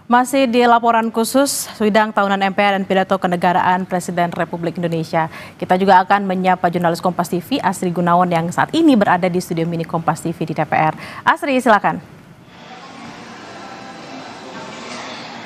Masih di laporan khusus sidang tahunan MPR dan pidato kenegaraan Presiden Republik Indonesia. Kita juga akan menyapa jurnalis Kompas TV Asri Gunawan yang saat ini berada di studio mini Kompas TV di DPR. Asri, silakan.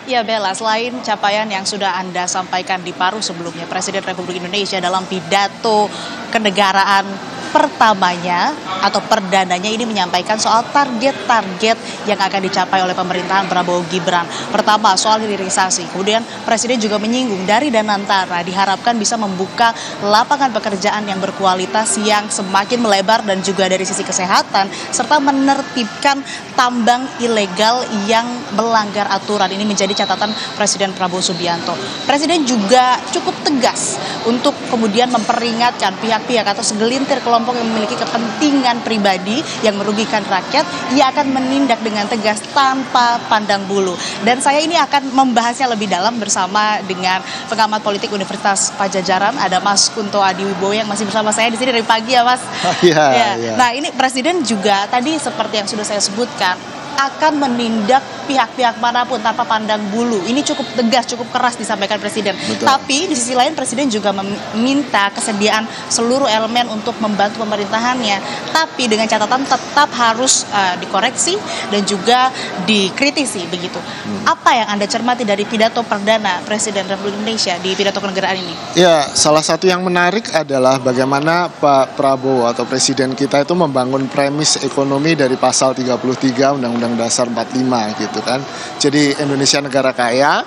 Ya Bella, selain capaian yang sudah Anda sampaikan di paruh sebelumnya, Presiden Republik Indonesia dalam pidato kenegaraan pertamanya atau perdananya ini menyampaikan soal target-target yang akan dicapai oleh pemerintahan Prabowo Gibran. Pertama, soal hilirisasi. Kemudian Presiden juga menyinggung dari Danantara diharapkan bisa membuka lapangan pekerjaan yang berkualitas yang semakin melebar dan juga dari sisi kesehatan serta menertibkan tambang ilegal yang melanggar aturan. Ini menjadi catatan Presiden Prabowo Subianto. Presiden juga cukup tegas untuk kemudian memperingatkan pihak-pihak atau segelintir kelompok yang memiliki kepentingan pribadi yang merugikan rakyat, ia akan menindak dengan tegas tanpa pandang bulu. Dan saya ini akan membahasnya lebih dalam bersama dengan pengamat politik Universitas Padjadjaran, ada Mas Kunto Adiwibowo yang masih bersama saya di sini dari pagi ya Mas. Ya. Nah ini Presiden juga tadi seperti yang sudah saya sebutkan akan menindak pihak-pihak manapun tanpa pandang bulu. Ini cukup tegas, cukup keras disampaikan Presiden. Betul. Tapi di sisi lain Presiden juga meminta kesediaan seluruh elemen untuk membantu pemerintahannya. Tapi dengan catatan tetap harus dikoreksi dan juga dikritisi begitu. Apa yang Anda cermati dari pidato perdana Presiden Republik Indonesia di pidato kenegaraan ini? Ya, salah satu yang menarik adalah bagaimana Pak Prabowo atau Presiden kita itu membangun premis ekonomi dari pasal 33 Undang-Undang Dasar 45 gitu kan. Jadi Indonesia negara kaya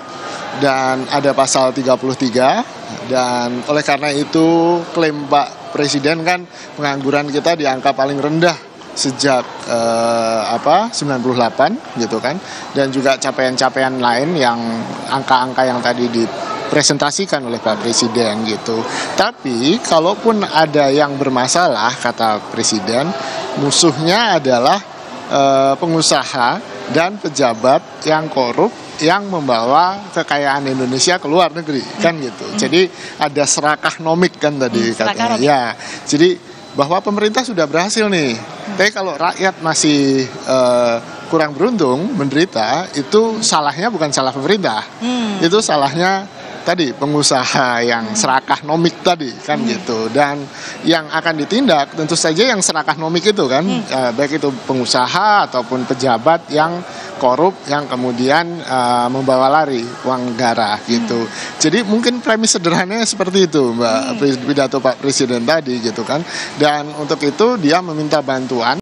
dan ada pasal 33 dan oleh karena itu klaim Pak Presiden kan pengangguran kita di angka paling rendah sejak 98 gitu kan, dan juga capaian-capaian lain yang angka-angka yang tadi dipresentasikan oleh Pak Presiden gitu. Tapi kalaupun ada yang bermasalah kata Presiden, musuhnya adalah pengusaha dan pejabat yang korup yang membawa kekayaan Indonesia ke luar negeri kan gitu. Jadi ada serakah nomik kan tadi katanya. Ya, jadi bahwa pemerintah sudah berhasil nih. Tapi kalau rakyat masih kurang beruntung menderita, itu salahnya bukan salah pemerintah. Itu salahnya tadi pengusaha yang serakah nomik tadi kan gitu. Dan yang akan ditindak tentu saja yang serakah nomik itu kan, baik itu pengusaha ataupun pejabat yang korup yang kemudian membawa lari uang negara gitu. Jadi mungkin premis sederhananya seperti itu Mbak, pidato Pak Presiden tadi gitu kan. Dan untuk itu dia meminta bantuan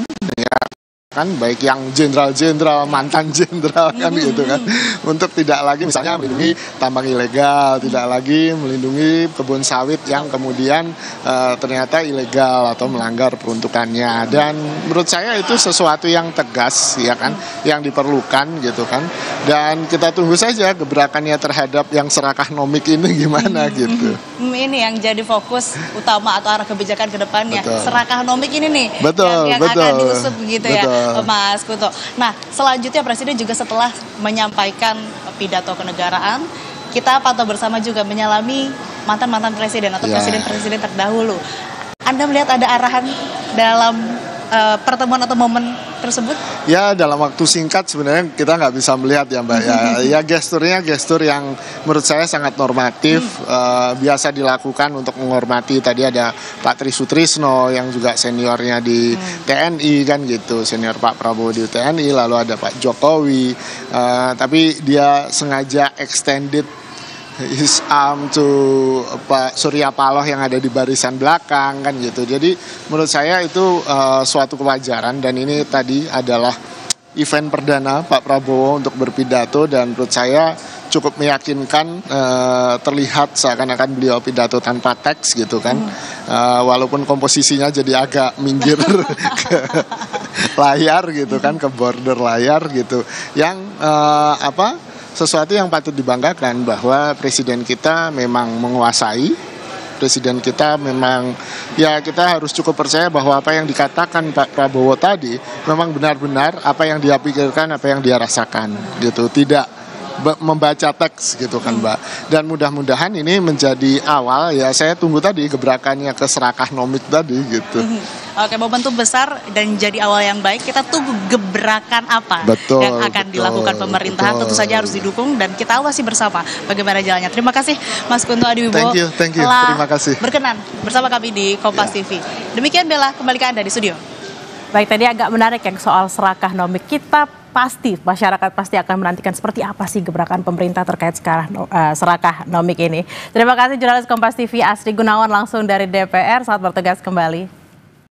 kan, baik yang jenderal-jenderal, mantan jenderal kan gitu kan, untuk tidak lagi misalnya melindungi tambang ilegal, tidak lagi melindungi kebun sawit yang kemudian ternyata ilegal atau melanggar peruntukannya. Dan menurut saya itu sesuatu yang tegas ya kan, yang diperlukan gitu kan. Dan kita tunggu saja gebrakannya terhadap yang serakah nomik ini gimana gitu. Ini yang jadi fokus utama atau arah kebijakan ke depannya. Betul. Serakah nomik ini nih yang betul. akan diusut begitu ya Betul. Mas Kunto. Nah selanjutnya Presiden juga setelah menyampaikan pidato kenegaraan, kita pantau bersama juga menyalami mantan-mantan presiden atau presiden-presiden terdahulu. Anda melihat ada arahan dalam pertemuan atau momen tersebut? Ya dalam waktu singkat sebenarnya kita nggak bisa melihat ya Mbak ya gesturnya gestur yang menurut saya sangat normatif, biasa dilakukan untuk menghormati. Tadi ada Pak Tri Sutrisno yang juga seniornya di TNI kan gitu, senior Pak Prabowo di TNI, lalu ada Pak Jokowi, tapi dia sengaja extended his arm to Pak Surya Paloh yang ada di barisan belakang kan gitu. Jadi menurut saya itu suatu kewajaran, dan ini tadi adalah event perdana Pak Prabowo untuk berpidato, dan menurut saya cukup meyakinkan, terlihat seakan-akan beliau pidato tanpa teks gitu kan. Walaupun komposisinya jadi agak minggir ke layar gitu kan, ke border layar gitu. Yang sesuatu yang patut dibanggakan bahwa presiden kita memang menguasai, presiden kita memang, ya kita harus cukup percaya bahwa apa yang dikatakan Pak Prabowo tadi memang benar-benar apa yang dia pikirkan, apa yang dia rasakan gitu. Tidak membaca teks gitu kan Mbak. Dan mudah-mudahan ini menjadi awal, ya saya tunggu tadi gebrakannya ke serakah nomik tadi gitu. Oke, momentum besar dan jadi awal yang baik. Kita tunggu gebrakan apa yang akan dilakukan pemerintahan. Tentu saja harus didukung dan kita awasi bersama bagaimana jalannya. Terima kasih Mas Kunto Adiwibowo. Thank you. Terima kasih. Berkenan bersama kami di Kompas TV. Demikian Bella, kembali ke Anda di studio. Baik, tadi agak menarik yang soal serakah nomik. Masyarakat pasti akan menantikan seperti apa sih gebrakan pemerintah terkait serakah nomik ini. Terima kasih jurnalis Kompas TV Asri Gunawan langsung dari DPR. Selamat bertugas kembali.